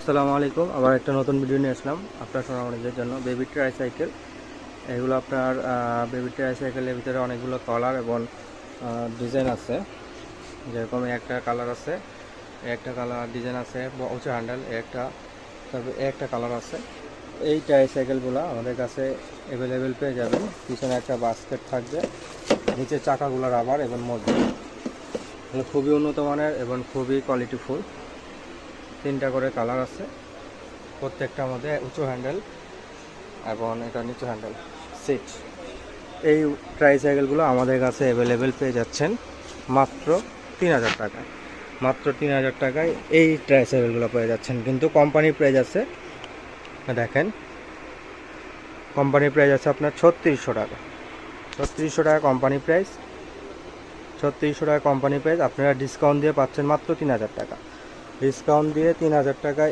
আসসালামু আলাইকুম। আবার একটা নতুন ভিডিও নিয়ে আসলাম আপনার সোনামণিদের জন্য। বেবি ট্রাইসাইকেল, এগুলো আপনার বেবি ট্রাইসাইকেলের ভিতরে অনেকগুলো কালার এবং ডিজাইন আছে। যেরকম একটা কালার আছে, একটা কালার ডিজাইন আছে, উঁচু হ্যান্ডেল, একটা কালার আছে। এই ট্রাইসাইকেলগুলো আমাদের কাছে অ্যাভেলেবেল পেয়ে যাবেন। পিছনে একটা বাস্কেট থাকবে, নিচে চাকাগুলো রাবার এবং মজবুত। এগুলো খুবই উন্নত মানের এবং খুবই কোয়ালিটিফুল। 3টা করে কালার আছে, প্রত্যেকটার মধ্যে উঁচু হ্যান্ডেল এবং এটা নিচু হ্যান্ডেল সিট। এই ট্রাইসাইকেলগুলো আমাদের কাছে অ্যাভেলেবেল পেয়ে যাচ্ছেন মাত্র 3000 টাকায়। মাত্র 3000 টাকায় এই ট্রাইসাইকেলগুলো পেয়ে যাচ্ছেন। কিন্তু কোম্পানি প্রাইস আছে, দেখেন, কোম্পানি প্রাইস আছে আপনার 3600 টাকা। 3600 টাকা কোম্পানি প্রাইস। 3600 টাকা কোম্পানি প্রাইস। আপনারা ডিসকাউন্ট দিয়ে পাচ্ছেন মাত্র 3000 টাকা। ডিসকাউন্ট দিয়ে 3000 টাকায়